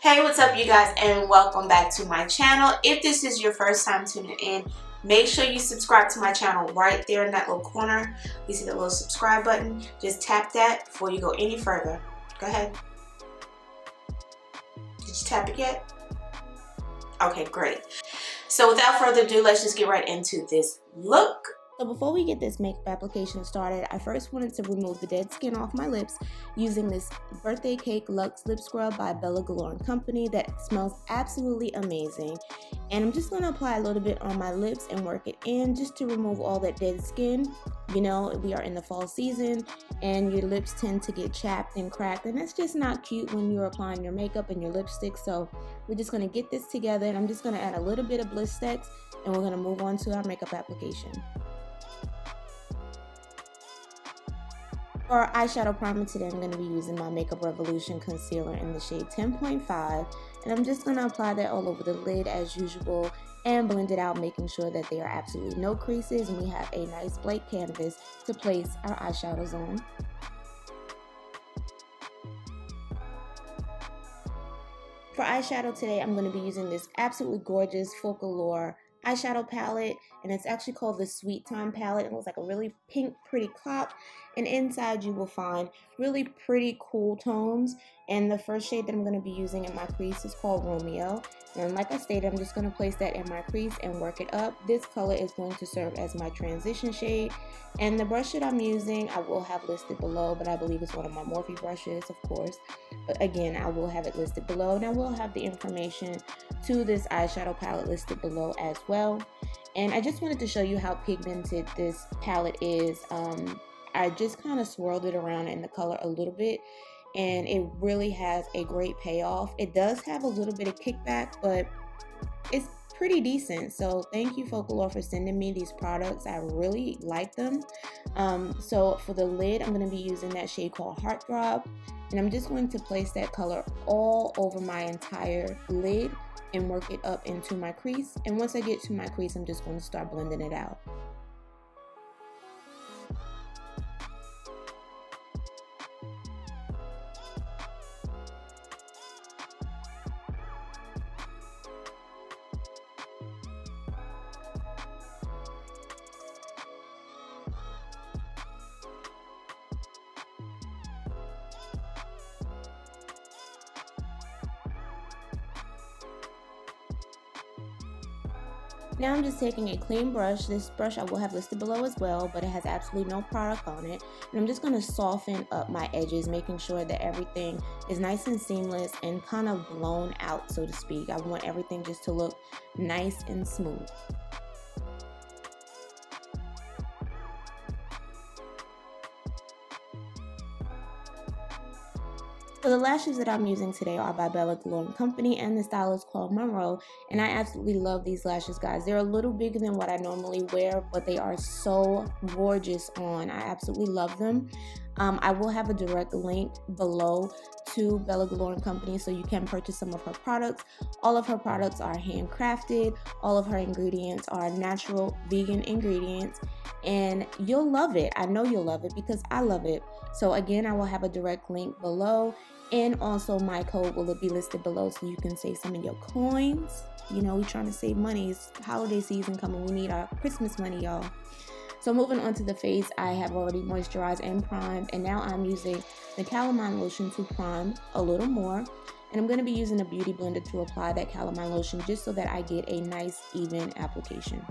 Hey, what's up you guys, and welcome back to my channel. If this is your first time tuning in, make sure you subscribe to my channel right there in that little corner. You see the little subscribe button? Just tap that before you go any further. Go ahead. Did you tap it yet? Okay, great. So without further ado, let's just get right into this look. So before we get this makeup application started, I first wanted to remove the dead skin off my lips using this Birthday Cake Luxe Lip Scrub by Galore Company that smells absolutely amazing. And I'm just going to apply a little bit on my lips and work it in just to remove all that dead skin. You know, we are in the fall season and your lips tend to get chapped and cracked, and that's just not cute when you're applying your makeup and your lipstick. So we're just going to get this together, and I'm just going to add a little bit of Blistex, and we're going to move on to our makeup application. For our eyeshadow primer today, I'm going to be using my Makeup Revolution concealer in the shade 10.5, and I'm just going to apply that all over the lid as usual and blend it out, making sure that there are absolutely no creases and we have a nice blank canvas to place our eyeshadows on. For eyeshadow today, I'm going to be using this absolutely gorgeous Focallure eyeshadow palette, and it's actually called the Sweet Time palette. It looks like a really pink, pretty clock, and inside you will find really pretty cool tones. And the first shade that I'm going to be using in my crease is called Romeo. And like I stated, I'm just going to place that in my crease and work it up. This color is going to serve as my transition shade. And the brush that I'm using, I will have listed below, but I believe it's one of my Morphe brushes, of course. But again, I will have it listed below, and I will have the information to this eyeshadow palette listed below as well. And I just wanted to show you how pigmented this palette is. I just kind of swirled it around in the color a little bit, and it really has a great payoff. It does have a little bit of kickback, but it's pretty decent. So thank you, Focallure, for sending me these products. I really like them. So for the lid, I'm going to be using that shade called Heartthrob, and I'm just going to place that color all over my entire lid and work it up into my crease. And once I get to my crease, I'm just going to start blending it out. Now I'm just taking a clean brush. This brush I will have listed below as well, but it has absolutely no product on it. And I'm just going to soften up my edges, making sure that everything is nice and seamless and kind of blown out, so to speak. I want everything just to look nice and smooth. So the lashes that I'm using today are by Galore Company, and the style is called Monroe, and I absolutely love these lashes, guys. They're a little bigger than what I normally wear, but they are so gorgeous on. I absolutely love them. I will have a direct link below to Galore Company so you can purchase some of her products. All of her products are handcrafted. All of her ingredients are natural, vegan ingredients, and you'll love it. I know you'll love it because I love it. So again, I will have a direct link below, and also my code will be listed below so you can save some of your coins. You know, we're trying to save money. It's holiday season coming. We need our Christmas money, y'all. So moving on to the face, I have already moisturized and primed, and now I'm using the Calamine Lotion to prime a little more. And I'm going to be using a beauty blender to apply that Calamine Lotion just so that I get a nice even application.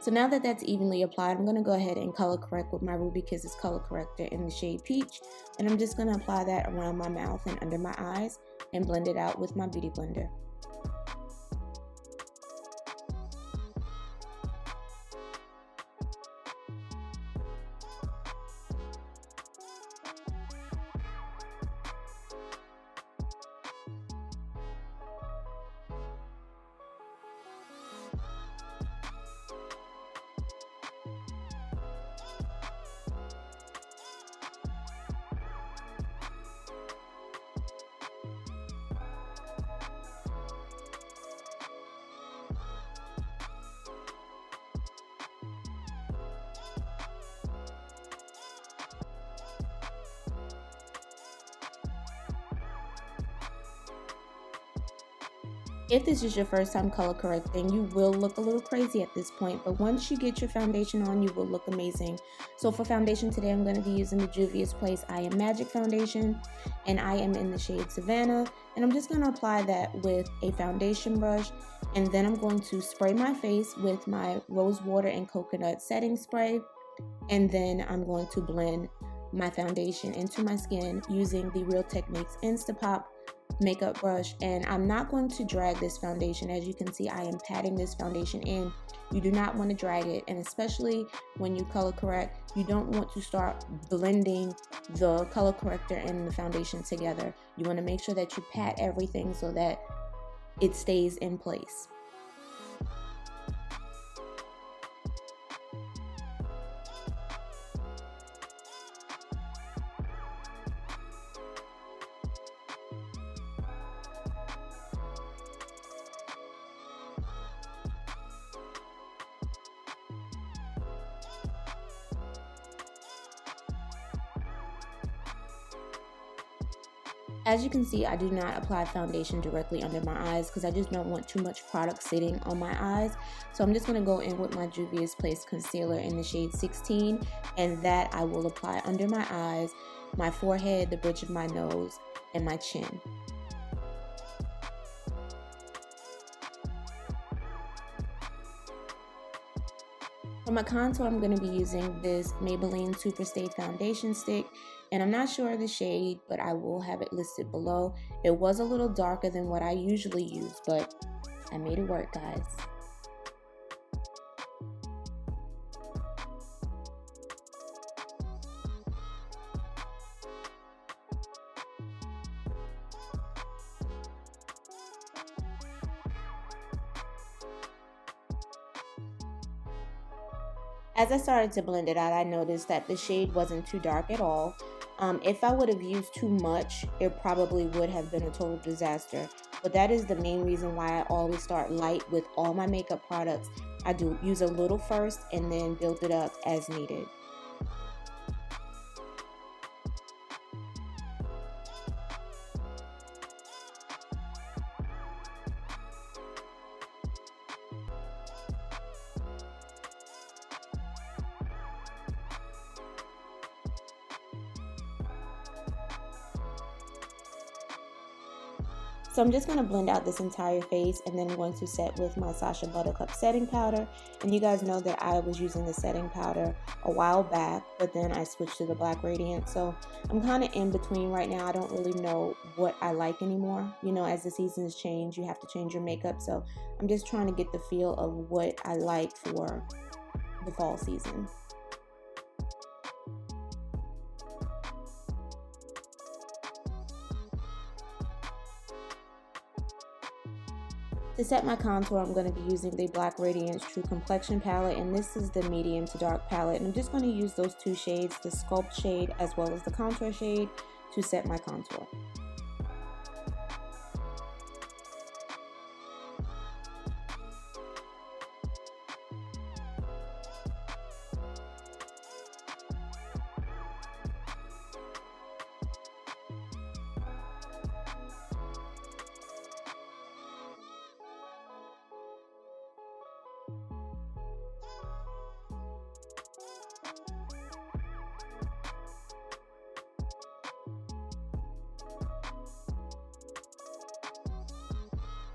So now that that's evenly applied, I'm going to go ahead and color correct with my Ruby Kisses color corrector in the shade Peach. And I'm just going to apply that around my mouth and under my eyes and blend it out with my beauty blender. If this is your first time color correcting, you will look a little crazy at this point, but once you get your foundation on, you will look amazing. So for foundation today, I'm going to be using the Juvia's Place J.Mazyck foundation, and I am in the shade Savanna, and I'm just going to apply that with a foundation brush, and then I'm going to spray my face with my rose water and coconut setting spray, and then I'm going to blend my foundation into my skin using the Real Techniques Instapop makeup brush. And I'm not going to drag this foundation. As you can see, I am patting this foundation in. You do not want to drag it, and especially when you color correct, you don't want to start blending the color corrector and the foundation together. You want to make sure that you pat everything so that it stays in place. As you can see, I do not apply foundation directly under my eyes because I just don't want too much product sitting on my eyes. So I'm just going to go in with my Juvia's Place concealer in the shade 16, and that I will apply under my eyes, my forehead, the bridge of my nose, and my chin. For my contour, I'm going to be using this Maybelline SuperStay foundation stick, and I'm not sure of the shade, but I will have it listed below. It was a little darker than what I usually use, but I made it work, guys. As I started to blend it out, I noticed that the shade wasn't too dark at all. If I would have used too much, it probably would have been a total disaster. But that is the main reason why I always start light with all my makeup products. I do use a little first and then build it up as needed. So I'm just going to blend out this entire face, and then I'm going to set with my SACHA Buttercup setting powder. And you guys know that I was using the setting powder a while back, but then I switched to the Black Radiance. So I'm kind of in between right now. I don't really know what I like anymore. You know, as the seasons change, you have to change your makeup. So I'm just trying to get the feel of what I like for the fall season. To set my contour, I'm going to be using the Black Radiance True Complexion palette, and this is the medium to dark palette. And I'm just going to use those two shades, the Sculpt shade as well as the Contour shade, to set my contour.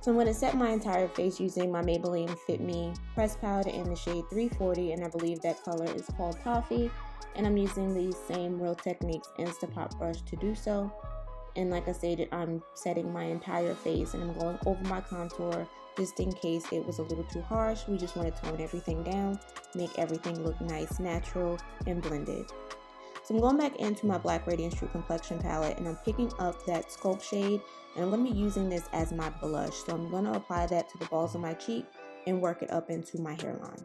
So I'm going to set my entire face using my Maybelline Fit Me pressed powder in the shade 340, and I believe that color is called Toffee. And I'm using the same Real Techniques Instapop brush to do so. And like I stated, I'm setting my entire face, and I'm going over my contour just in case it was a little too harsh. We just want to tone everything down, make everything look nice, natural, and blended. So I'm going back into my Black Radiance True Complexion palette, and I'm picking up that Sculpt shade, and I'm going to be using this as my blush. So I'm going to apply that to the balls of my cheek and work it up into my hairline.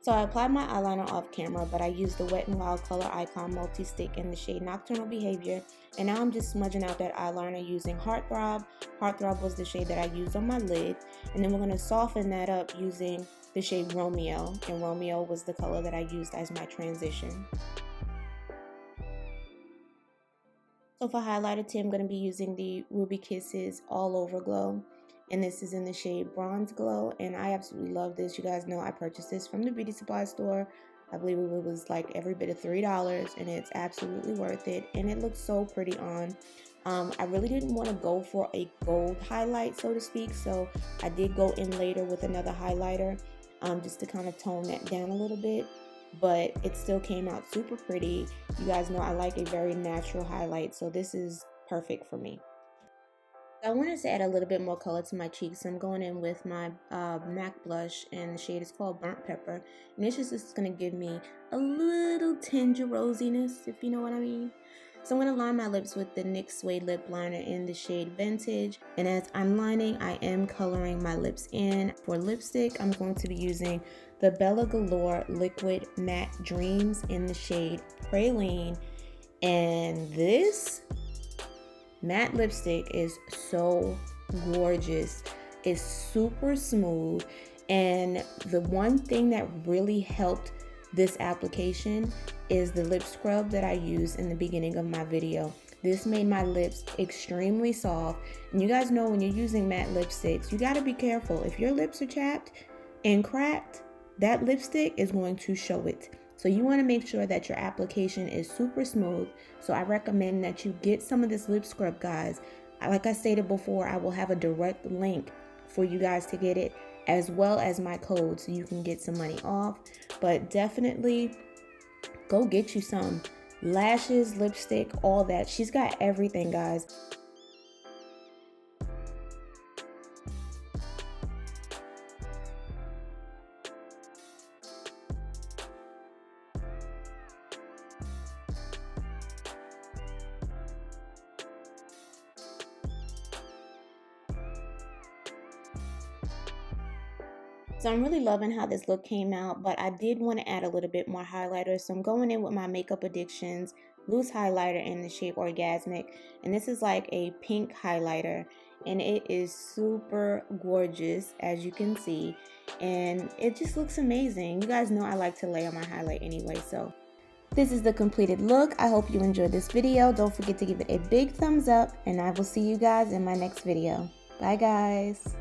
So I applied my eyeliner off camera, but I used the Wet n Wild Color Icon Multi-Stick in the shade Nocturnal Behavior, And now I'm just smudging out that eyeliner using Heartthrob. Heartthrob was the shade that I used on my lid. And then we're going to soften that up using the shade Romeo. And Romeo was the color that I used as my transition. So for highlighter 2, I'm going to be using the Ruby Kisses All Over Glow. And this is in the shade Bronze Glow. And I absolutely love this. You guys know I purchased this from the beauty supply store. I believe it was like every bit of $3, and it's absolutely worth it. And it looks so pretty on. I really didn't want to go for a gold highlight, so to speak. So I did go in later with another highlighter just to kind of tone that down a little bit. But it still came out super pretty. You guys know I like a very natural highlight, so this is perfect for me. I wanted to add a little bit more color to my cheeks, so I'm going in with my MAC blush, and the shade is called Burnt Pepper. And it's just going to give me a little tinge of rosiness, if you know what I mean. So I'm going to line my lips with the NYX Suede Lip Liner in the shade Vintage. And as I'm lining, I am coloring my lips in. For lipstick, I'm going to be using the Bella Galore Liquid Matte Dreams in the shade Praline. And this matte lipstick is so gorgeous. It's super smooth. And the one thing that really helped this application is the lip scrub that I used in the beginning of my video. This made my lips extremely soft. And you guys know when you're using matte lipsticks, you got to be careful. If your lips are chapped and cracked, that lipstick is going to show it. So you want to make sure that your application is super smooth. So I recommend that you get some of this lip scrub, guys. Like I stated before, I will have a direct link for you guys to get it, as well as my code, so you can get some money off. But definitely go get you some. Lashes, lipstick, all that. She's got everything, guys. So I'm really loving how this look came out, but I did want to add a little bit more highlighter. So I'm going in with my Makeup Addictions loose highlighter in the shade Orgasmic. And this is like a pink highlighter. And it is super gorgeous, as you can see. And it just looks amazing. You guys know I like to layer my highlight anyway, so this is the completed look. I hope you enjoyed this video. Don't forget to give it a big thumbs up, and I will see you guys in my next video. Bye, guys.